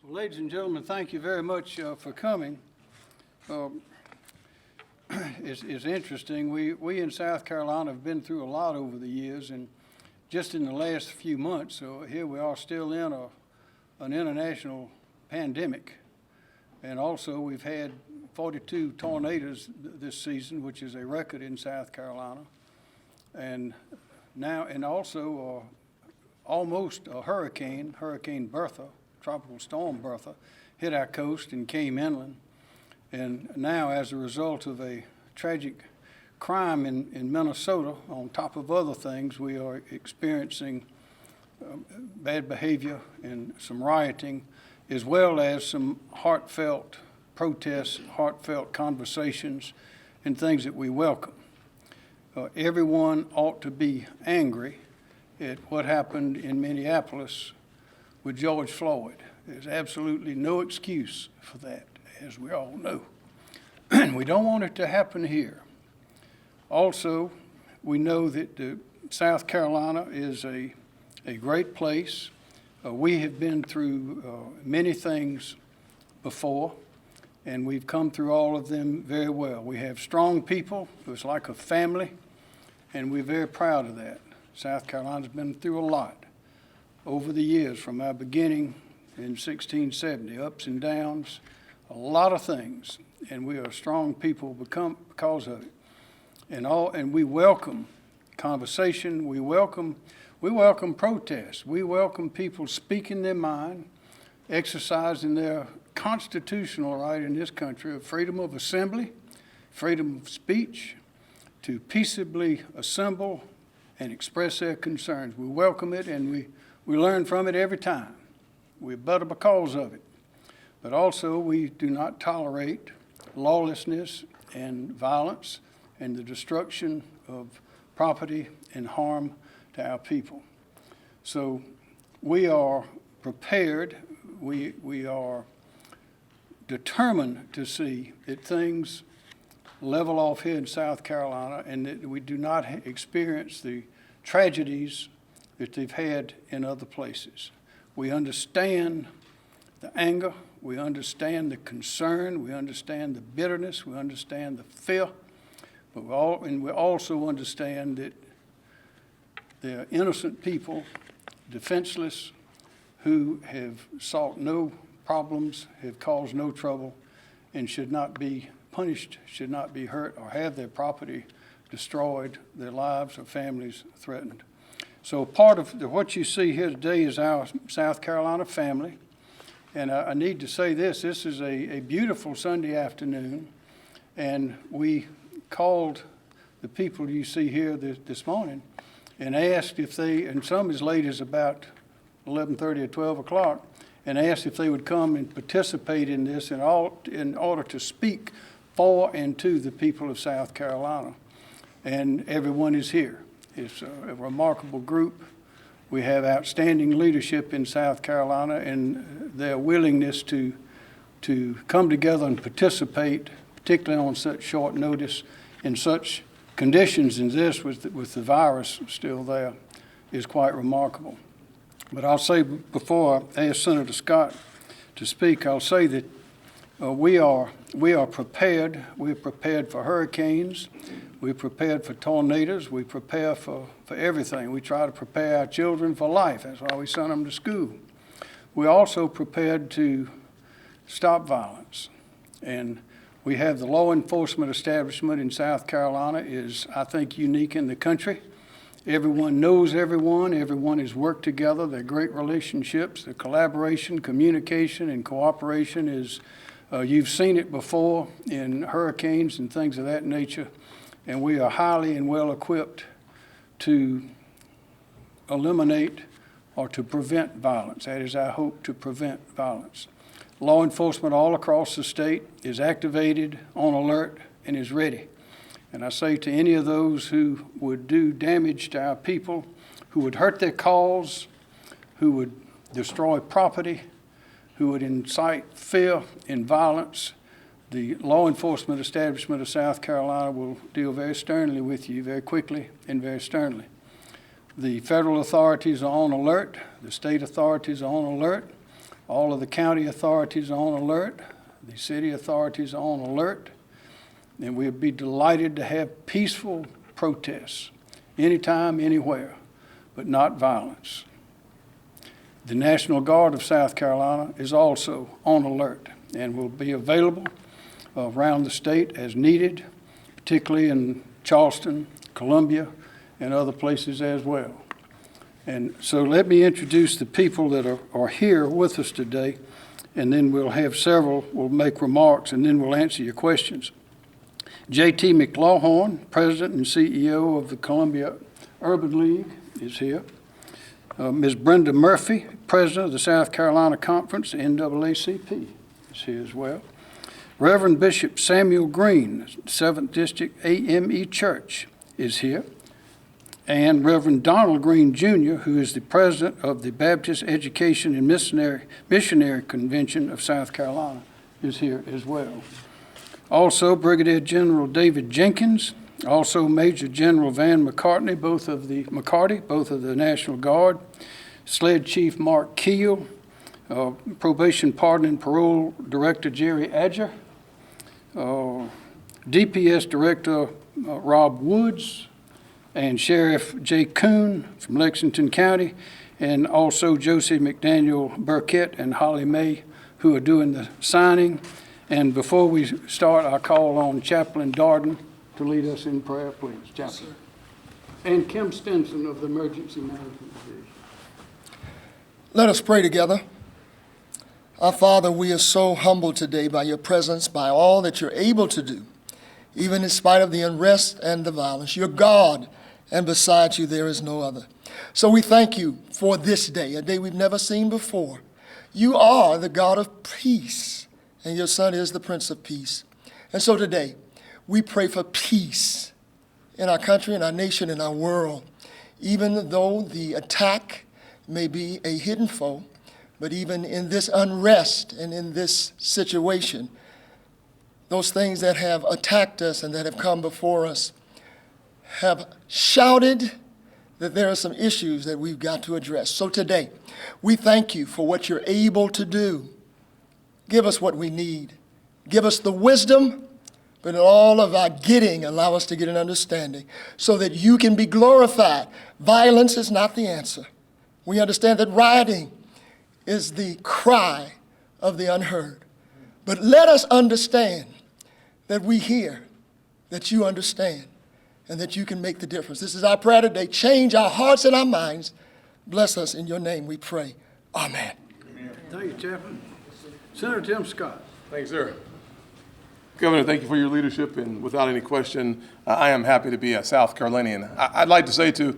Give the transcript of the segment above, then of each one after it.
Well, ladies and gentlemen, thank you very much for coming. It's interesting. We in South Carolina have been through a lot over the years, and just in the last few months, so here we are still in an international pandemic. And also we've had 42 tornadoes this season, which is a record in South Carolina. And also almost a hurricane, Hurricane Bertha, Tropical Storm Bertha, hit our coast and came inland. And now, as a result of a tragic crime in Minnesota, on top of other things, we are experiencing bad behavior and some rioting, as well as some heartfelt protests, heartfelt conversations, and things that we welcome. Everyone ought to be angry at what happened in Minneapolis with George Floyd. There's absolutely no excuse for that, as we all know. And we don't want it to happen here. Also, we know that South Carolina is a great place. We have been through many things before, and we've come through all of them very well. We have strong people. It's like a family, and we're very proud of that. South Carolina's been through a lot over the years, from our beginning in 1670, ups and downs, a lot of things, and we are strong people because of it. And we welcome conversation. We welcome protests. We welcome people speaking their mind, exercising their constitutional right in this country of freedom of assembly, freedom of speech, to peaceably assemble and express their concerns. We welcome it, and we learn from it every time. We're better because of it. But also, we do not tolerate lawlessness and violence and the destruction of property and harm to our people. So we are prepared. We are determined to see that things level off here in South Carolina and that we do not experience the tragedies that they've had in other places. We understand the anger, we understand the concern, we understand the bitterness, we understand the fear, but we also understand that there are innocent people, defenseless, who have sought no problems, have caused no trouble, and should not be punished, should not be hurt, or have their property destroyed, their lives or families threatened. So part of what you see here today is our South Carolina family. And I need to say this is a beautiful Sunday afternoon, and we called the people you see here this morning and asked if they, and some as late as about 11:30 or 12 o'clock, and asked if they would come and participate in this in order to speak for and to the people of South Carolina. And everyone is here. It's a remarkable group. We have outstanding leadership in South Carolina, and their willingness to come together and participate, particularly on such short notice, in such conditions as this, with the virus still there, is quite remarkable. But I'll say, before I ask Senator Scott to speak, I'll say that we are prepared. We're prepared for hurricanes. We're prepared for tornadoes. We prepare for everything. We try to prepare our children for life. That's why we send them to school. We're also prepared to stop violence. And we have the law enforcement establishment in South Carolina is, I think, unique in the country. Everyone knows everyone. Everyone has worked together. They're great relationships. The collaboration, communication, and cooperation is, you've seen it before in hurricanes and things of that nature. And we are highly and well equipped to eliminate or to prevent violence. That is our hope, to prevent violence. Law enforcement all across the state is activated, on alert, and is ready. And I say to any of those who would do damage to our people, who would hurt their cause, who would destroy property, who would incite fear and violence, the law enforcement establishment of South Carolina will deal very sternly with you, very quickly and very sternly. The federal authorities are on alert. The state authorities are on alert. All of the county authorities are on alert. The city authorities are on alert. And we'd be delighted to have peaceful protests anytime, anywhere, but not violence. The National Guard of South Carolina is also on alert and will be available around the state as needed, particularly in Charleston, Columbia, and other places as well. And so let me introduce the people that are here with us today, and then we'll have several, we'll make remarks, and then we'll answer your questions. J.T. McLawhorn, President and CEO of the Columbia Urban League, is here. Ms. Brenda Murphy, President of the South Carolina Conference, NAACP, is here as well. Reverend Bishop Samuel Green, 7th District AME Church, is here. And Reverend Donald Green, Jr., who is the President of the Baptist Education and Missionary Convention of South Carolina, is here as well. Also, Brigadier General David Jenkins, also Major General Van McCarty, both of the National Guard, Sled Chief Mark Keel, Probation Pardon and Parole Director Jerry Adger, DPS Director Rob Woods, and Sheriff Jay Coon from Lexington County, and also Josie McDaniel Burkett and Holly May, who are doing the signing. And before we start, I call on Chaplain Darden to lead us in prayer, please. Chaplain. And Kim Stinson of the Emergency Management Division. Let us pray together. Our Father, we are so humbled today by your presence, by all that you're able to do, even in spite of the unrest and the violence. You're God, and beside you there is no other. So we thank you for this day, a day we've never seen before. You are the God of peace, and your Son is the Prince of Peace. And so today, we pray for peace in our country, in our nation, in our world. Even though the attack may be a hidden foe, but even in this unrest and in this situation, those things that have attacked us and that have come before us have shouted that there are some issues that we've got to address. So today, we thank you for what you're able to do. Give us what we need. Give us the wisdom, but in all of our getting, allow us to get an understanding so that you can be glorified. Violence is not the answer. We understand that rioting is the cry of the unheard. But let us understand that we hear, that you understand, and that you can make the difference. This is our prayer today. Change our hearts and our minds. Bless us in your name, we pray. Amen. Thank you, Chaplain. Senator Tim Scott. Thank you, sir. Governor, thank you for your leadership, and without any question, I am happy to be a South Carolinian. I'd like to say to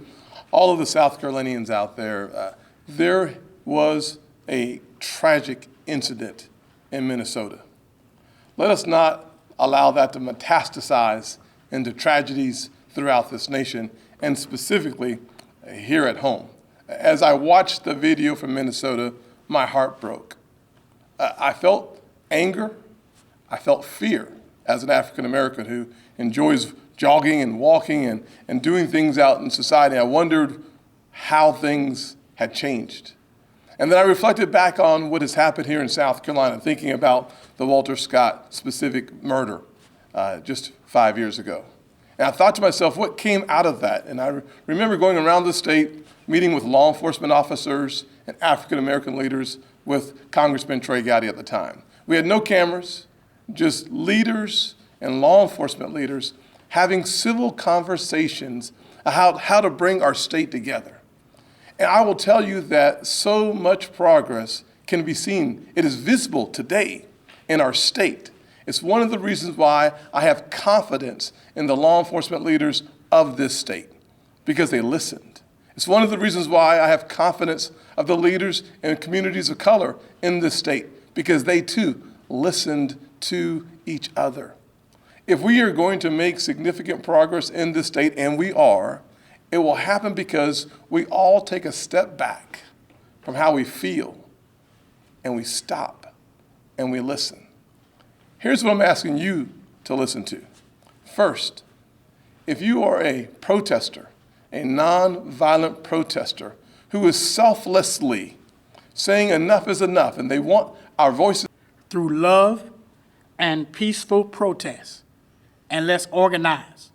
all of the South Carolinians out there, there was a tragic incident in Minnesota. Let us not allow that to metastasize into tragedies throughout this nation, and specifically here at home. As I watched the video from Minnesota, my heart broke. I felt anger, I felt fear as an African American who enjoys jogging and walking and doing things out in society. I wondered how things had changed. And then I reflected back on what has happened here in South Carolina, thinking about the Walter Scott specific murder just 5 years ago. And I thought to myself, what came out of that? And I remember going around the state, meeting with law enforcement officers and African American leaders with Congressman Trey Gowdy at the time. We had no cameras, just leaders and law enforcement leaders having civil conversations about how to bring our state together. And I will tell you that so much progress can be seen. It is visible today in our state. It's one of the reasons why I have confidence in the law enforcement leaders of this state, because they listened. It's one of the reasons why I have confidence of the leaders and communities of color in this state, because they too listened to each other. If we are going to make significant progress in this state, and we are, it will happen because we all take a step back from how we feel, and we stop, and we listen. Here's what I'm asking you to listen to. First, if you are a protester, a nonviolent protester who is selflessly saying enough is enough, and they want our voices. Through love and peaceful protest, and let's organize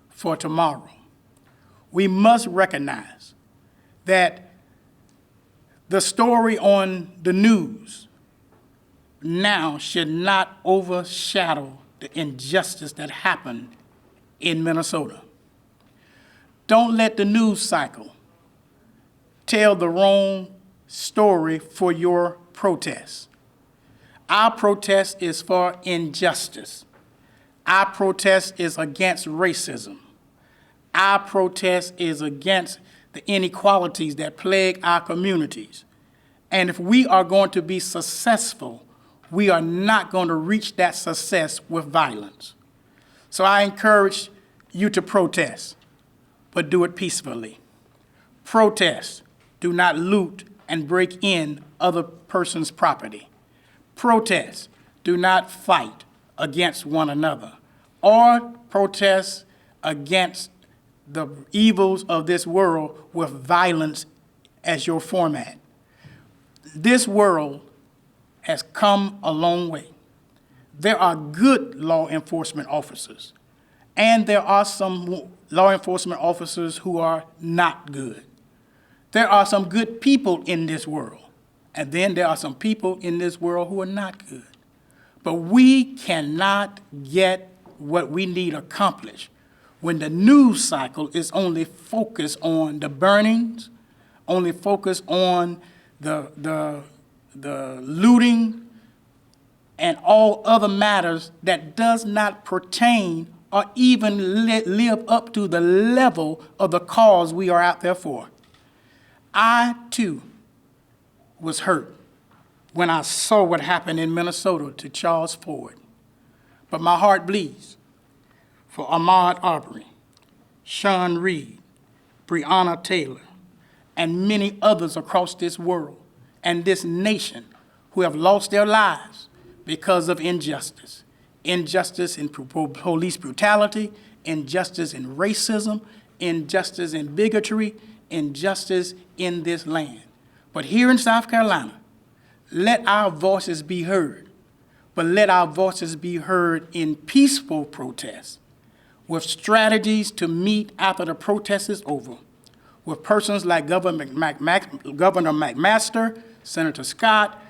for tomorrow. We must recognize that the story on the news now should not overshadow the injustice that happened in Minnesota. Don't let the news cycle tell the wrong story for your protest. Our protest is for injustice. Our protest is against racism. Our protest is against the inequalities that plague our communities. And if we are going to be successful, we are not going to reach that success with violence. So I encourage you to protest, but do it peacefully. Protest. Do not loot and break in other person's property. Protest. Do not fight against one another or protest against the evils of this world with violence as your format. This world has come a long way. There are good law enforcement officers, and there are some law enforcement officers who are not good. There are some good people in this world, and then there are some people in this world who are not good. But we cannot get what we need accomplished when the news cycle is only focused on the burnings, only focused on the looting, and all other matters that does not pertain or even live up to the level of the cause we are out there for. I, too, was hurt when I saw what happened in Minnesota to Charles Ford. But my heart bleeds for Ahmaud Arbery, Sean Reed, Breonna Taylor, and many others across this world and this nation who have lost their lives because of injustice. Injustice in police brutality, injustice in racism, injustice in bigotry, injustice in this land. But here in South Carolina, let our voices be heard, but let our voices be heard in peaceful protest, with strategies to meet after the protest is over, with persons like Governor McMaster, Senator Scott,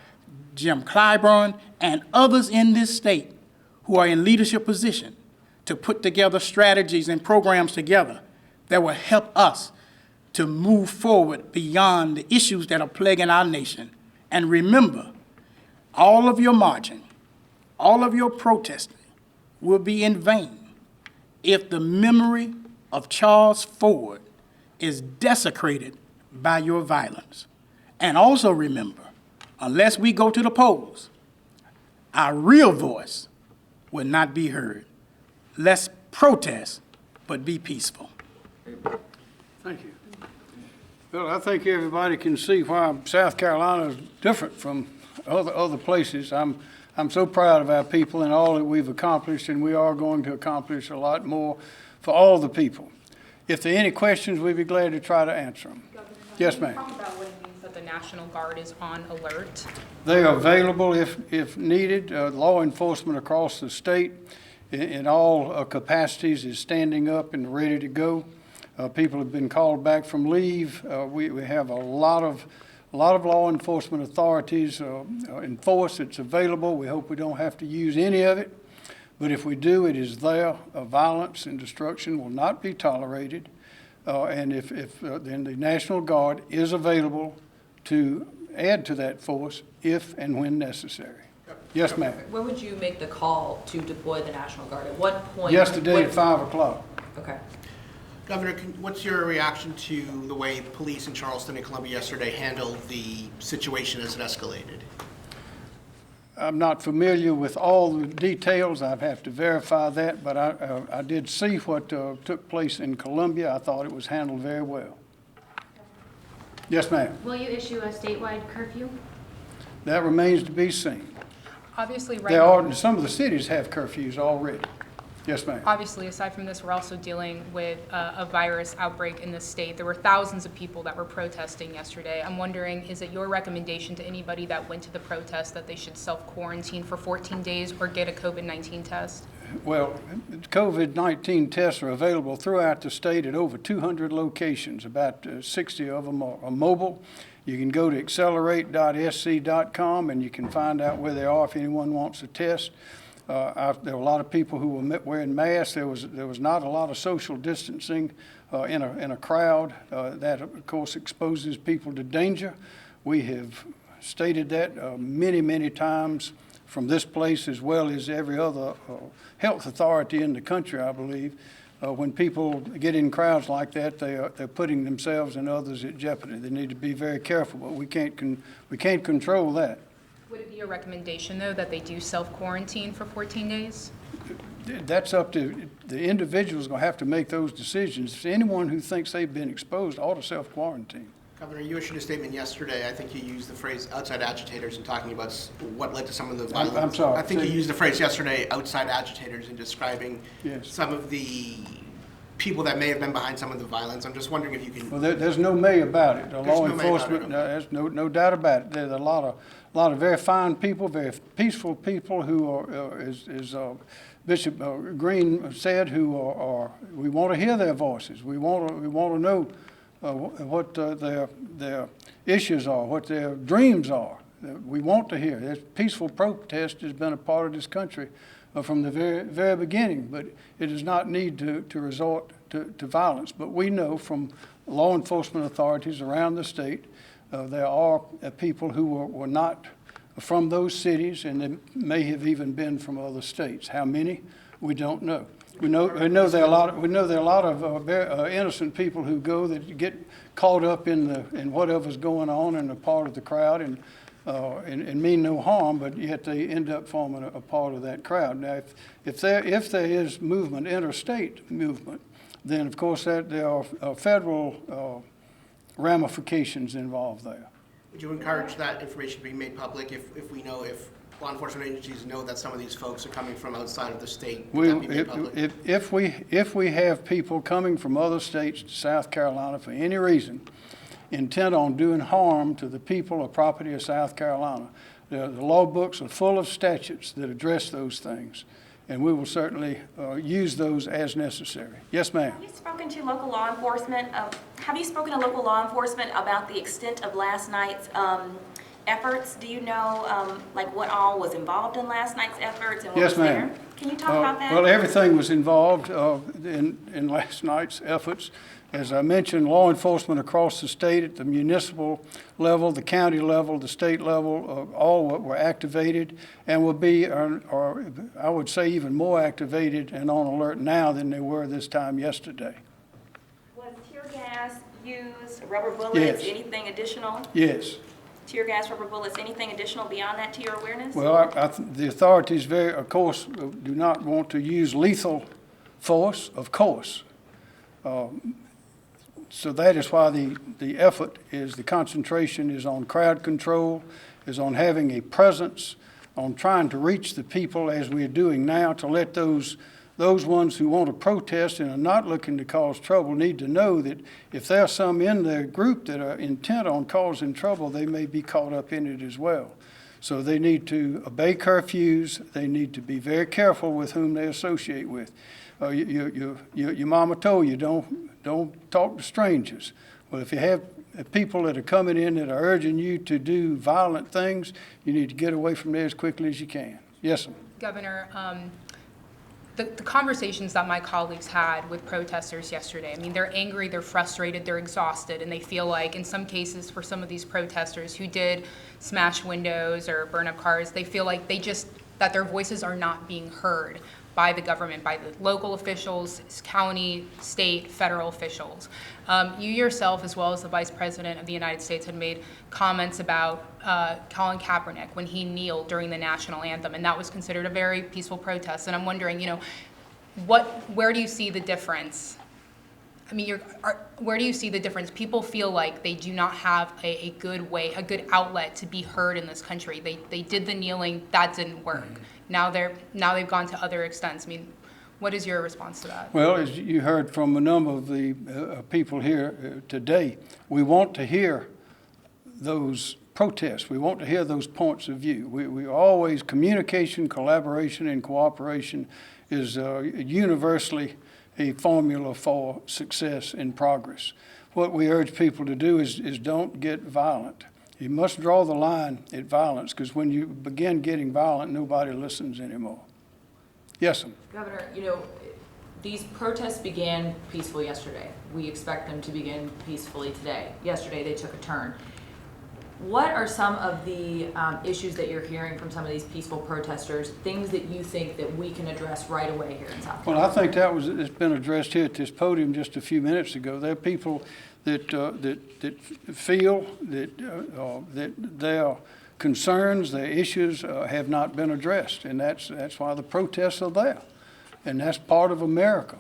Jim Clyburn, and others in this state who are in leadership position to put together strategies and programs together that will help us to move forward beyond the issues that are plaguing our nation. And remember, all of your marching, all of your protesting will be in vain if the memory of Charles Ford is desecrated by your violence. And also remember, unless we go to the polls, our real voice will not be heard. Let's protest, but be peaceful. Thank you. Well, I think everybody can see why South Carolina is different from other places. I'm so proud of our people and all that we've accomplished, and we are going to accomplish a lot more for all the people. If there are any questions, we'd be glad to try to answer them. Yes, ma'am. Talk about what it means that the National Guard is on alert. They are available if needed. Law enforcement across the state in all capacities is standing up and ready to go. People have been called back from leave. We have a lot of law enforcement authorities in force that's available. We hope we don't have to use any of it, but if we do, it is there. Violence and destruction will not be tolerated, and then the National Guard is available to add to that force if and when necessary. Yes, ma'am. When would you make the call to deploy the National Guard? At what point? Yesterday at 5 o'clock. Okay. Governor, what's your reaction to the way police in Charleston and Columbia yesterday handled the situation as it escalated? I'm not familiar with all the details. I'd have to verify that, but I did see what took place in Columbia. I thought it was handled very well. Yes, ma'am. Will you issue a statewide curfew? That remains to be seen. Obviously, right. There are, some of the cities have curfews already. Yes, ma'am. Obviously, aside from this, we're also dealing with a virus outbreak in the state. There were thousands of people that were protesting yesterday. I'm wondering, is it your recommendation to anybody that went to the protest that they should self-quarantine for 14 days or get a COVID-19 test? Well, COVID-19 tests are available throughout the state at over 200 locations. About 60 of them are mobile. You can go to accelerate.sc.com and you can find out where they are if anyone wants a test. There were a lot of people who were wearing masks. There was not a lot of social distancing in a crowd. That, of course, exposes people to danger. We have stated that many times from this place as well as every other health authority in the country, I believe. When people get in crowds like that, they're putting themselves and others at jeopardy. They need to be very careful, but we can't control that. Would it be your recommendation, though, that they do self-quarantine for 14 days? That's up to the individual's going to have to make those decisions. Anyone who thinks they've been exposed ought to self-quarantine. Governor, you issued a statement yesterday. I think you used the phrase outside agitators in talking about what led to some of the violence. I'm sorry. I think you used the phrase yesterday, outside agitators, in describing Yes. some of the people that may have been behind some of the violence. I'm just wondering if you can. Well, there's no may about it. The There's law no may about enforcement, it, there's no doubt about it. There's a lot of very fine people, very peaceful people who are, as Bishop Green said, who are. We want to hear their voices. We want to know what their issues are, what their dreams are. We want to hear. This peaceful protest has been a part of this country from the very beginning, but it does not need to resort to violence. But we know from law enforcement authorities around the state, there are people who were not from those cities, and they may have even been from other states. How many? We don't know. We know there are a lot of very innocent people who go that get caught up in whatever's going on and a part of the crowd and mean no harm, but yet they end up forming a part of that crowd. Now, if there is movement, interstate movement, then of course there are federal ramifications involved there. Would you encourage that information to be made public if we know, if law enforcement agencies know that some of these folks are coming from outside of the state? Would that be made public? If we have people coming from other states to South Carolina for any reason, intent on doing harm to the people or property of South Carolina, the law books are full of statutes that address those things, and we will certainly use those as necessary. Yes, ma'am. Have you spoken to local law enforcement? Have you spoken to local law enforcement about the extent of last night's efforts? Do you know like what all was involved in last night's efforts and what was there? Can you talk about that? Well, everything was involved in last night's efforts. As I mentioned, law enforcement across the state at the municipal level, the county level, the state level, all were activated and will be, or I would say even more activated and on alert now than they were this time yesterday. Was tear gas used, rubber bullets, Yes. anything additional? Yes. Tear gas, rubber bullets, anything additional beyond that to your awareness? Well, the authorities of course, do not want to use lethal force, of course. So that is why the effort is, the concentration is on crowd control, is on having a presence, on trying to reach the people as we are doing now, to let those ones who want to protest and are not looking to cause trouble need to know that if there are some in their group that are intent on causing trouble, they may be caught up in it as well. So they need to obey curfews. They need to be very careful with whom they associate with. Your mama told you, don't talk to strangers. Well, if you have people that are coming in that are urging you to do violent things, you need to get away from there as quickly as you can. Yes, ma'am. Governor, the conversations that my colleagues had with protesters yesterday, I mean, they're angry, they're frustrated, they're exhausted, and they feel like in some cases for some of these protesters who did smash windows or burn up cars, they feel like that their voices are not being heard by the government, by the local officials, county, state, federal officials. You yourself, as well as the Vice President of the United States, had made comments about Colin Kaepernick when he kneeled during the national anthem, and that was considered a very peaceful protest. And I'm wondering, where do you see the difference? I mean, where do you see the difference? People feel like they do not have a good good outlet to be heard in this country. They did the kneeling, that didn't work. Now they've gone to other extents. I mean, What is your response to that? Well, as you heard from a number of the people here today, we want to hear those protests. We want to hear those points of view. We always, communication, collaboration, and cooperation is universally a formula for success and progress. What we urge people to do is don't get violent. You must draw the line at violence, because when you begin getting violent, nobody listens anymore. Yes, sir. Governor, these protests began peaceful yesterday. We expect them to begin peacefully today. Yesterday, they took a turn. What are some of the issues that you're hearing from some of these peaceful protesters, things that you think that we can address right away here in South Carolina? Well, I think it's been addressed here at this podium just a few minutes ago. There are people that feel that their concerns, their issues have not been addressed, and that's why the protests are there. And that's part of America.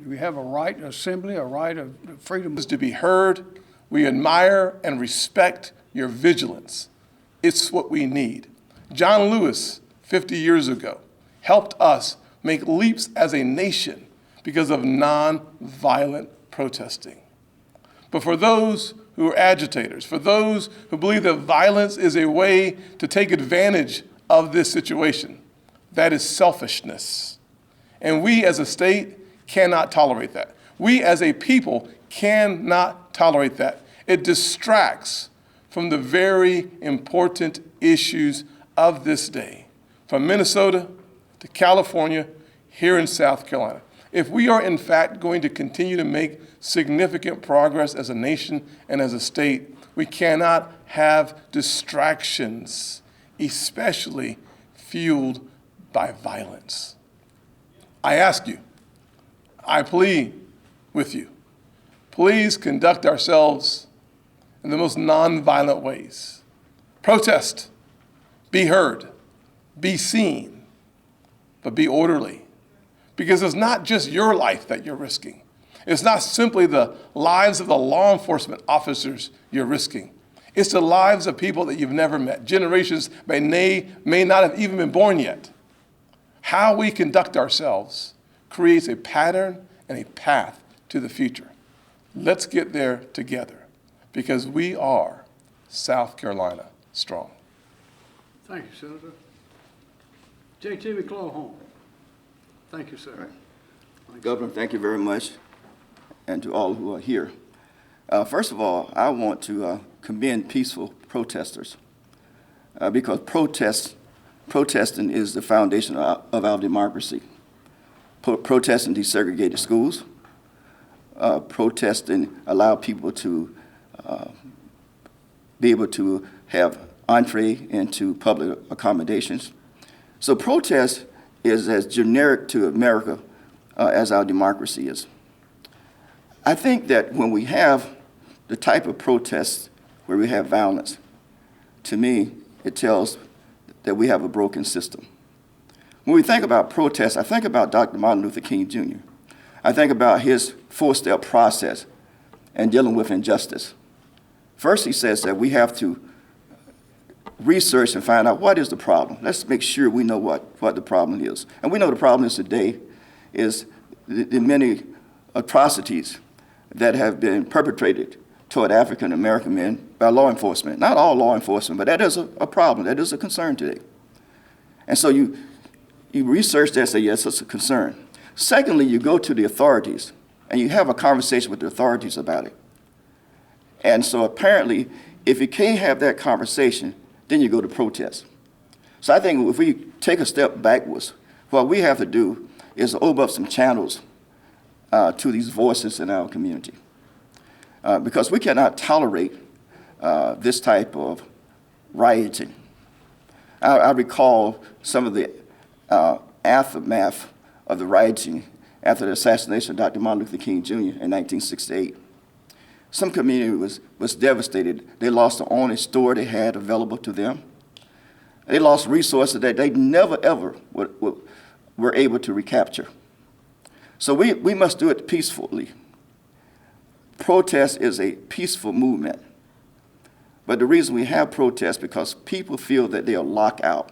We have a right of assembly, a right of freedom. To be heard, we admire and respect your vigilance. It's what we need. John Lewis, 50 years ago, helped us make leaps as a nation because of nonviolent protesting. But for those who are agitators, for those who believe that violence is a way to take advantage of this situation, that is selfishness. And we as a state cannot tolerate that. We as a people cannot tolerate that. It distracts from the very important issues of this day, from Minnesota to California, here in South Carolina. If we are in fact going to continue to make significant progress as a nation and as a state, we cannot have distractions, especially fueled by violence. I ask you, I plead with you, please conduct ourselves in the most nonviolent ways. Protest, be heard, be seen, but be orderly. Because it's not just your life that you're risking. It's not simply the lives of the law enforcement officers you're risking. It's the lives of people that you've never met. Generations may not have even been born yet. How we conduct ourselves creates a pattern and a path to the future. Let's get there together, because we are South Carolina strong. Thank you, Senator. J.T. McClellan. Thank you, sir. Governor, thank you very much, and to all who are here. First of all, I want to commend peaceful protesters because protesting is the foundation of our democracy. Protesting desegregated schools. Protesting allow people to be able to have entree into public accommodations. So protest is as generic to America as our democracy is. I think that when we have the type of protests where we have violence, to me, it tells that we have a broken system. When we think about protests, I think about Dr. Martin Luther King Jr. I think about his four-step process in dealing with injustice. First, he says that we have to research and find out what is the problem. Let's make sure we know what the problem is. And we know the problem is today is the many atrocities that have been perpetrated toward African American men by law enforcement. Not all law enforcement, but that is a problem. That is a concern today. And so you research that and say, yes, it's a concern. Secondly, you go to the authorities and you have a conversation with the authorities about it. And so apparently, if you can't have that conversation, then you go to protest. So I think if we take a step backwards, what we have to do is open up some channels to these voices in our community. Because we cannot tolerate this type of rioting. I recall some of the aftermath of the rioting after the assassination of Dr. Martin Luther King Jr. in 1968. Some community was devastated. They lost the only store they had available to them. They lost resources that they never, ever were able to recapture. So we must do it peacefully. Protest is a peaceful movement. But the reason we have protests because people feel that they are locked out.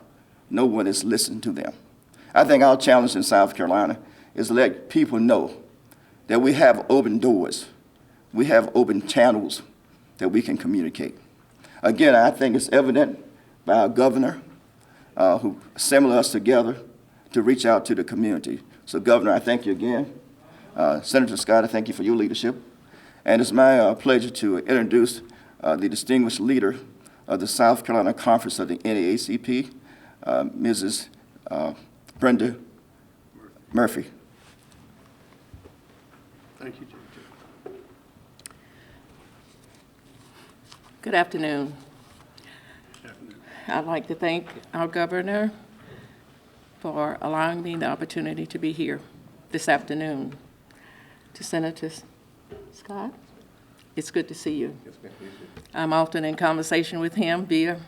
No one is listening to them. I think our challenge in South Carolina is let people know that we have open doors. We have open channels that we can communicate. Again, I think it's evident by our governor who assembled us together to reach out to the community. So, Governor, I thank you again. Senator Scott, I thank you for your leadership. And it's my pleasure to introduce the distinguished leader of the South Carolina Conference of the Naacp, Mrs. Brenda Murphy. Thank you, Judge. Good afternoon. I'd like to thank our governor for allowing me the opportunity to be here this afternoon. To Senator Scott, it's good to see you. I'm often in conversation with him via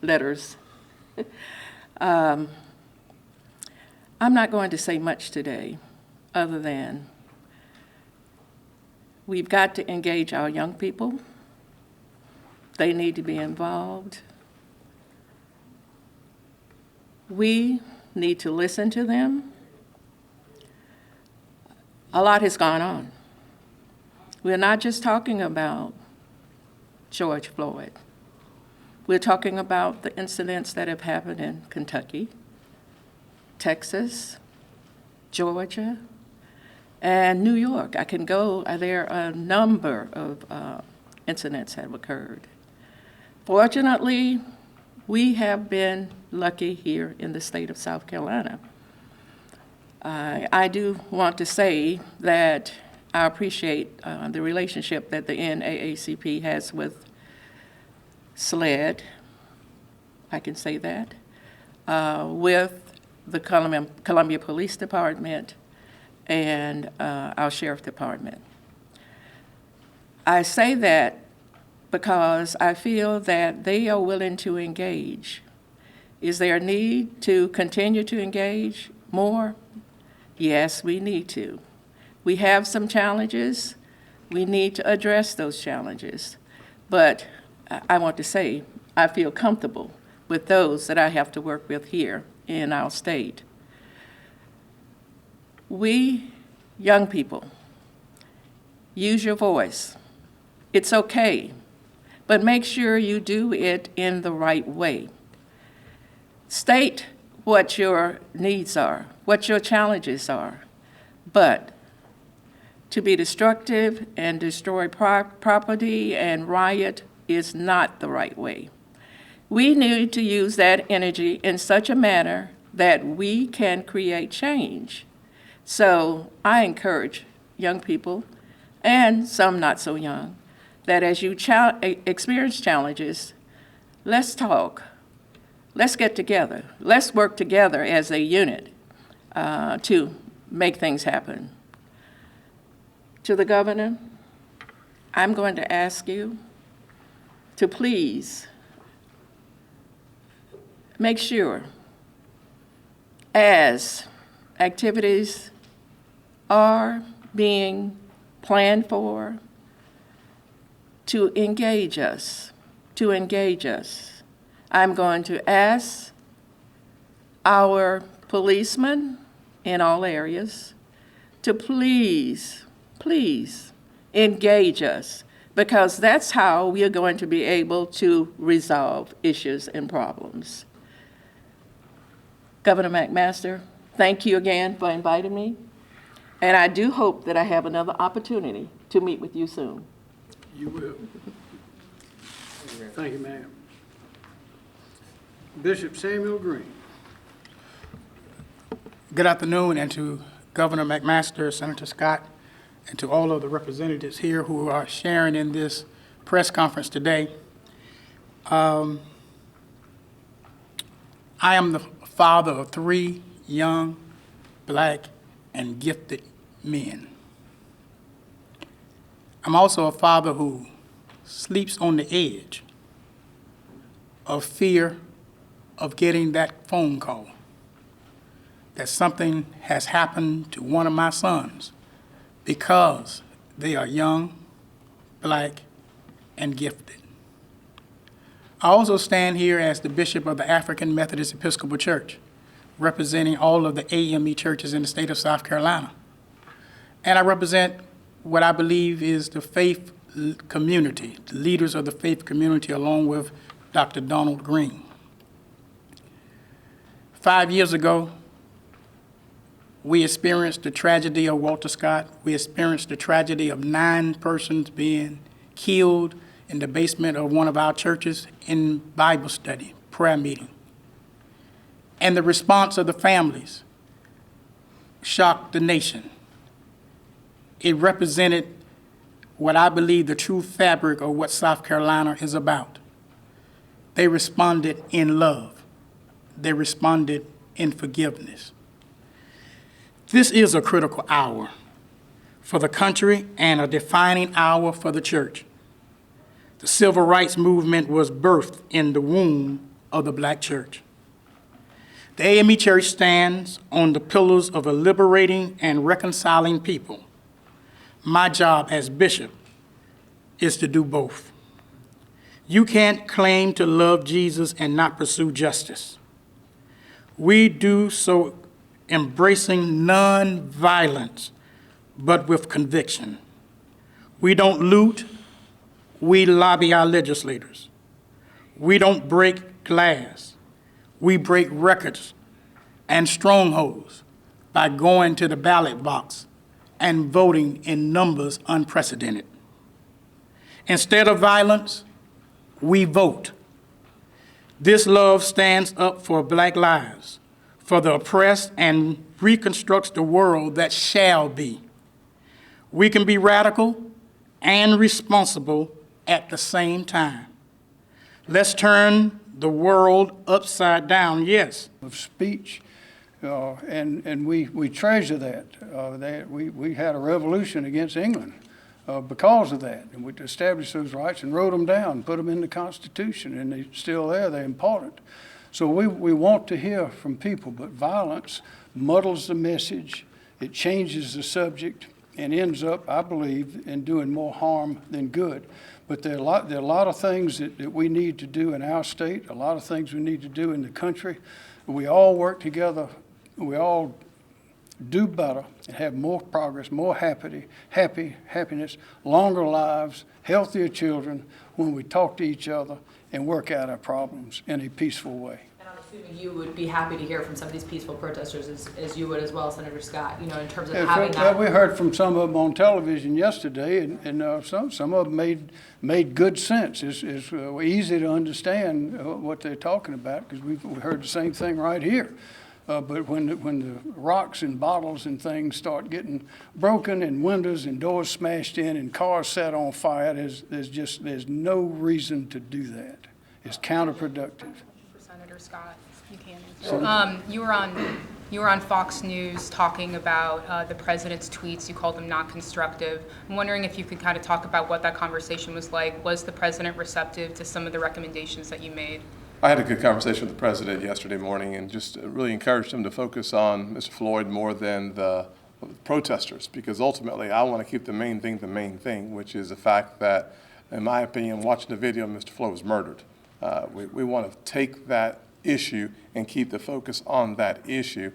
letters. I'm not going to say much today other than we've got to engage our young people. They need to be involved. We need to listen to them. A lot has gone on. We're not just talking about George Floyd. We're talking about the incidents that have happened in Kentucky, Texas, Georgia, and New York. I can go, there are a number of incidents have occurred. Fortunately, we have been lucky here in the state of South Carolina. I do want to say that I appreciate the relationship that the NAACP has with SLED, I can say that, with the Columbia Police Department and our Sheriff Department. I say that because I feel that they are willing to engage. Is there a need to continue to engage more? Yes, we need to. We have some challenges. We need to address those challenges. But I want to say, I feel comfortable with those that I have to work with here in our state. We, young people, use your voice. It's okay, but make sure you do it in the right way. State what your needs are, what your challenges are, but to be destructive and destroy property and riot is not the right way. We need to use that energy in such a manner that we can create change. So I encourage young people, and some not so young, that as you experience challenges, let's talk. Let's get together. Let's work together as a unit to make things happen. To the governor, I'm going to ask you to please make sure, as activities are being planned for, to engage us. I'm going to ask our policemen in all areas to please engage us, because that's how we are going to be able to resolve issues and problems. Governor McMaster, thank you again for inviting me, and I do hope that I have another opportunity to meet with you soon. You will. Thank you, ma'am. Bishop Samuel Green. Good afternoon, and to Governor McMaster, Senator Scott, and to all of the representatives here who are sharing in this press conference today. I am the father of 3 young, black, and gifted men. I'm also a father who sleeps on the edge of fear of getting that phone call that something has happened to one of my sons because they are young, black, and gifted. I also stand here as the bishop of the African Methodist Episcopal Church, representing all of the AME churches in the state of South Carolina. And I represent what I believe is the faith community, the leaders of the faith community, along with Dr. Donald Green. 5 years ago, we experienced the tragedy of Walter Scott. We experienced the tragedy of 9 persons being killed in the basement of one of our churches in Bible study, prayer meeting. And the response of the families shocked the nation. It represented what I believe the true fabric of what South Carolina is about. They responded in love. They responded in forgiveness. This is a critical hour for the country and a defining hour for the church. The civil rights movement was birthed in the womb of the black church. The AME Church stands on the pillars of a liberating and reconciling people. My job as bishop is to do both. You can't claim to love Jesus and not pursue justice. We do so embracing non-violence, but with conviction. We don't loot, we lobby our legislators. We don't break glass, we break records and strongholds by going to the ballot box and voting in numbers unprecedented. Instead of violence, we vote. This love stands up for Black lives, for the oppressed, and reconstructs the world that shall be. We can be radical and responsible at the same time. Let's turn the world upside down, yes. Of speech, and we treasure that. We had a revolution against England because of that, and we established those rights and wrote them down, put them in the Constitution, and they're still there, they're important. So we want to hear from people, but violence muddles the message, it changes the subject, and ends up, I believe, in doing more harm than good. But there are a lot of things that we need to do in our state, a lot of things we need to do in the country. We all work together, we all do better and have more progress, more happiness, longer lives, healthier children when we talk to each other and work out our problems in a peaceful way. And I'm assuming you would be happy to hear from some of these peaceful protesters as you would as well, Senator Scott, in terms of having that. We heard from some of them on television yesterday, and some of them made good sense. It's easy to understand what they're talking about because we heard the same thing right here. But when the rocks and bottles and things start getting broken and windows and doors smashed in and cars set on fire, there's no reason to do that. It's counterproductive. For Senator Scott, you can answer. You were on Fox News talking about the president's tweets. You called them not constructive. I'm wondering if you could kind of talk about what that conversation was like. Was the president receptive to some of the recommendations that you made? I had a good conversation with the president yesterday morning and just really encouraged him to focus on Mr. Floyd more than the protesters, because ultimately I want to keep the main thing, which is the fact that, in my opinion, watching the video, Mr. Floyd was murdered. We want to take that issue and keep the focus on that issue.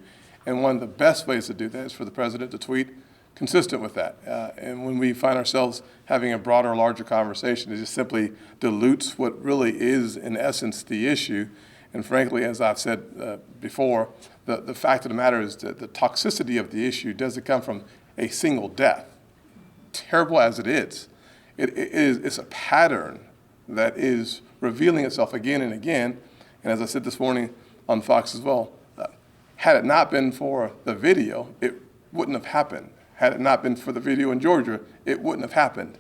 And one of the best ways to do that is for the president to tweet consistent with that. And when we find ourselves having a broader, larger conversation, it just simply dilutes what really is, in essence, the issue. And frankly, as I've said before, the fact of the matter is that the toxicity of the issue doesn't come from a single death. Terrible as it is, it's a pattern that is revealing itself again and again. And as I said this morning on Fox as well, had it not been for the video, it wouldn't have happened. Had it not been for the video in Georgia, it wouldn't have happened.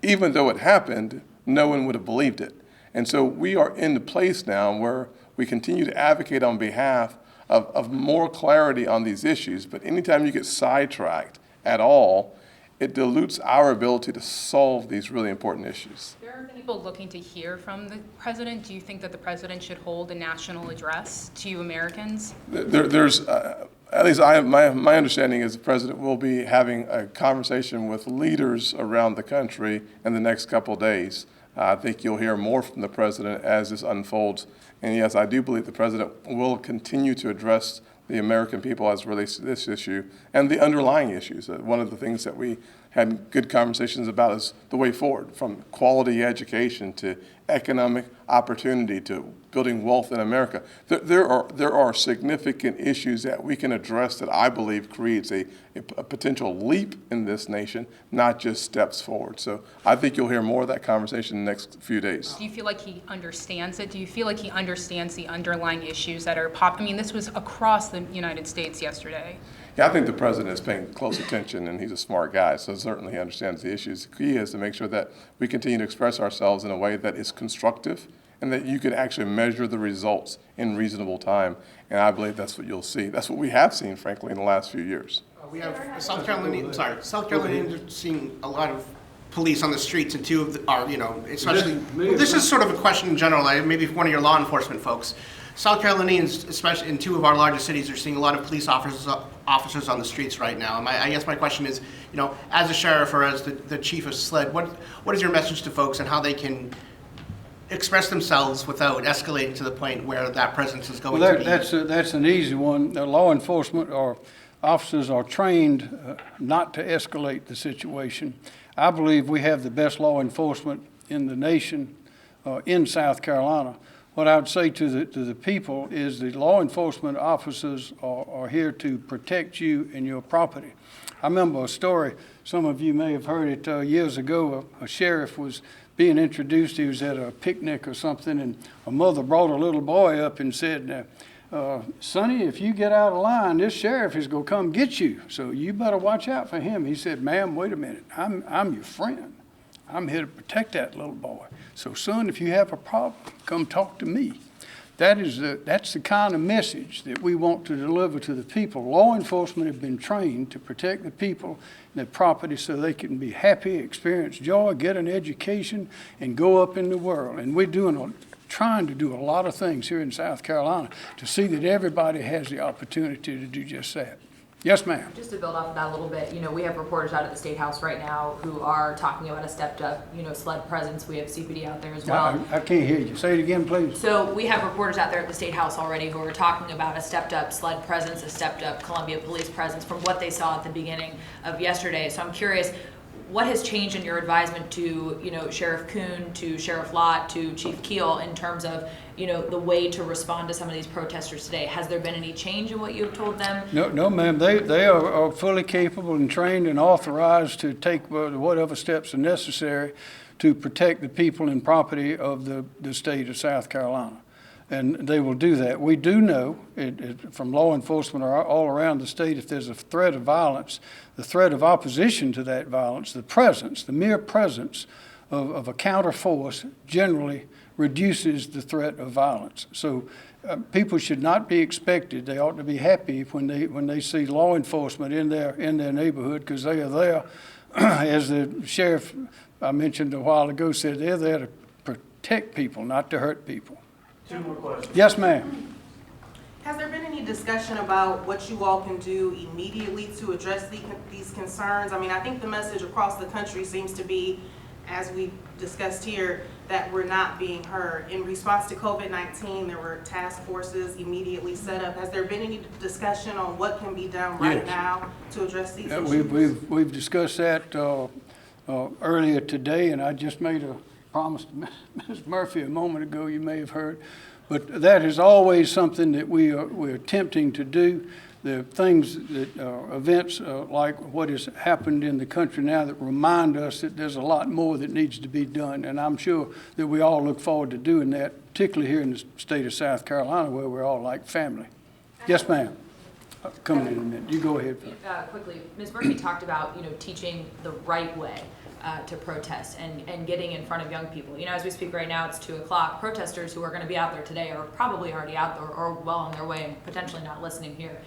Even though it happened, no one would have believed it. And so we are in the place now where we continue to advocate on behalf of more clarity on these issues. But anytime you get sidetracked at all, it dilutes our ability to solve these really important issues. There are people looking to hear from the president. Do you think that the president should hold a national address to Americans? There's at least my understanding is the president will be having a conversation with leaders around the country in the next couple of days. I think you'll hear more from the president as this unfolds. And yes, I do believe the president will continue to address the American people as it relates to this issue and the underlying issues. One of the things that we had good conversations about is the way forward, from quality education to economic opportunity to building wealth in America. There are significant issues that we can address that I believe creates a potential leap in this nation, not just steps forward. So I think you'll hear more of that conversation in the next few days. Do you feel like he understands it? Do you feel like he understands the underlying issues that are I mean, this was across the United States yesterday. Yeah, I think the president is paying close attention, and he's a smart guy, so certainly he understands the issues. The key is to make sure that we continue to express ourselves in a way that is constructive and that you can actually measure the results in reasonable time. And I believe that's what you'll see. That's what we have seen, frankly, in the last few years. We have South Carolinians are seeing a lot of police on the streets, and two of are, especially, this is sort of a question in general, maybe for one of your law enforcement folks. South Carolinians, especially in two of our largest cities, are seeing a lot of police officers on the streets right now. I guess my question is, as a sheriff or as the chief of SLED, what is your message to folks and how they can express themselves without escalating to the point where that presence is going to be? That's an easy one. The law enforcement or officers are trained not to escalate the situation. I believe we have the best law enforcement in the nation in South Carolina. What I would say to the people is the law enforcement officers are here to protect you and your property. I remember a story, some of you may have heard it years ago. A sheriff was being introduced. He was at a picnic or something, and a mother brought a little boy up and said, Sonny, if you get out of line, this sheriff is going to come get you, so you better watch out for him. He said, ma'am, wait a minute, I'm your friend. I'm here to protect that little boy. So, son, if you have a problem, come talk to me. That's the kind of message that we want to deliver to the people. Law enforcement have been trained to protect the people and their property so they can be happy, experience joy, get an education, and go up in the world. And we're trying to do a lot of things here in South Carolina to see that everybody has the opportunity to do just that. Yes, ma'am. Just to build off of that a little bit, we have reporters out at the State House right now who are talking about a stepped up, SLED presence. We have CPD out there as well. I can't hear you. Say it again, please. So we have reporters out there at the State House already who are talking about a stepped up SLED presence, a stepped up Columbia Police presence from what they saw at the beginning of yesterday. So I'm curious, what has changed in your advisement to, Sheriff Kuhn, to Sheriff Lott, to Chief Keel in terms of, the way to respond to some of these protesters today? Has there been any change in what you've told them? No, ma'am. They are fully capable and trained and authorized to take whatever steps are necessary to protect the people and property of the state of South Carolina. And they will do that. We do know from law enforcement all around the state, if there's a threat of violence, the threat of opposition to that violence, the mere presence of a counter force generally reduces the threat of violence. So people should not be expected. They ought to be happy when they see law enforcement in their neighborhood, because they are there, as the sheriff I mentioned a while ago said, they're there to protect people, not to hurt people. Two more questions. Yes, ma'am. Has there been any discussion about what you all can do immediately to address these concerns? I think the message across the country seems to be, as we discussed here, that we're not being heard. In response to COVID-19, there were task forces immediately set up. Has there been any discussion on what can be done right now to address these issues? We've discussed that earlier today, and I just made a promise to Ms. Murphy a moment ago, you may have heard. But that is always something that we're attempting to do. The things that events like what has happened in the country now that remind us that there's a lot more that needs to be done. And I'm sure that we all look forward to doing that, particularly here in the state of South Carolina, where we're all like family. Yes, ma'am. Coming in a minute. You go ahead. Quickly, Ms. Murphy talked about, teaching the right way to protest and getting in front of young people. As we speak right now, it's 2:00. Protesters who are going to be out there today are probably already out there or well on their way and potentially not listening here.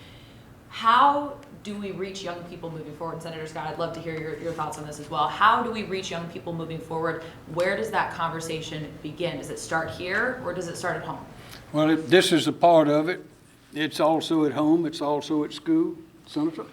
How do we reach young people moving forward? Senator Scott, I'd love to hear your thoughts on this as well. How do we reach young people moving forward? Where does that conversation begin? Does it start here or does it start at home? Well, this is a part of it. It's also at home. It's also at school. Senator?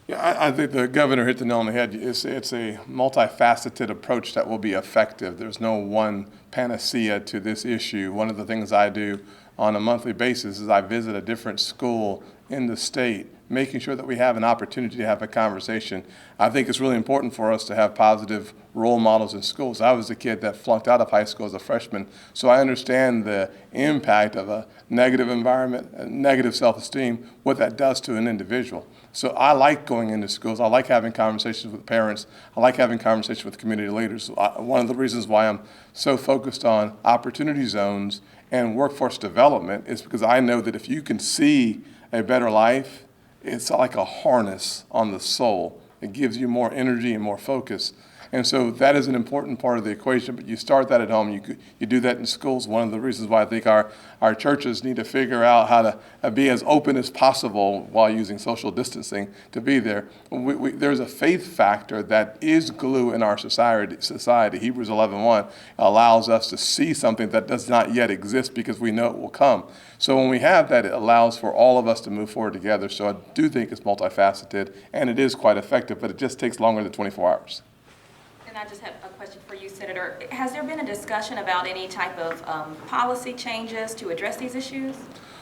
Yeah, I think the governor hit the nail on the head. It's a multifaceted approach that will be effective. There's no one panacea to this issue. One of the things I do on a monthly basis is I visit a different school in the state, making sure that we have an opportunity to have a conversation. I think it's really important for us to have positive role models in schools. I was a kid that flunked out of high school as a freshman, so I understand the impact of a negative environment, a negative self-esteem, what that does to an individual. So I like going into schools. I like having conversations with parents. I like having conversations with community leaders. One of the reasons why I'm so focused on opportunity zones and workforce development is because I know that if you can see a better life, it's like a harness on the soul. It gives you more energy and more focus. And so that is an important part of the equation, but you start that at home. You do that in schools. One of the reasons why I think our churches need to figure out how to be as open as possible while using social distancing to be there. There's a faith factor that is glue in our society. Hebrews 11:1 allows us to see something that does not yet exist because we know it will come. So when we have that, it allows for all of us to move forward together. So I do think it's multifaceted, and it is quite effective, but it just takes longer than 24 hours. And I just have a question for you, Senator. Has there been a discussion about any type of policy changes to address these issues?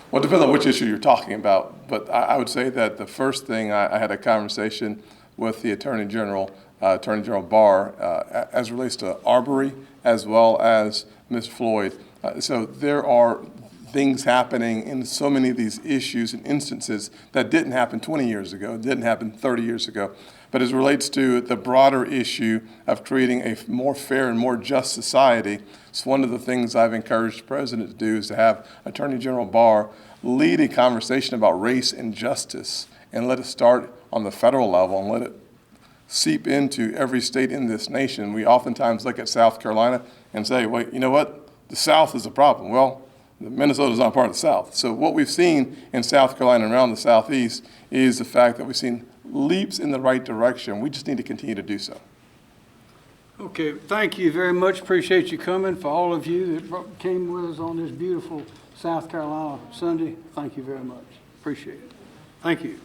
Well, it depends on which issue you're talking about, but I would say that the first thing, I had a conversation with the Attorney General Barr, as it relates to Arbery, as well as Ms. Floyd. So there are things happening in so many of these issues and instances that didn't happen 20 years ago, didn't happen 30 years ago. But as it relates to the broader issue of creating a more fair and more just society, it's one of the things I've encouraged the President to do is to have Attorney General Barr lead a conversation about race and justice and let it start on the federal level and let it seep into every state in this nation. We oftentimes look at South Carolina and say, well, you know what? The South is a problem. Well, Minnesota is not part of the South. So what we've seen in South Carolina and around the Southeast is the fact that we've seen leaps in the right direction. We just need to continue to do so. Okay, thank you very much. Appreciate you coming. For all of you that came with us on this beautiful South Carolina Sunday, thank you very much. Appreciate it. Thank you.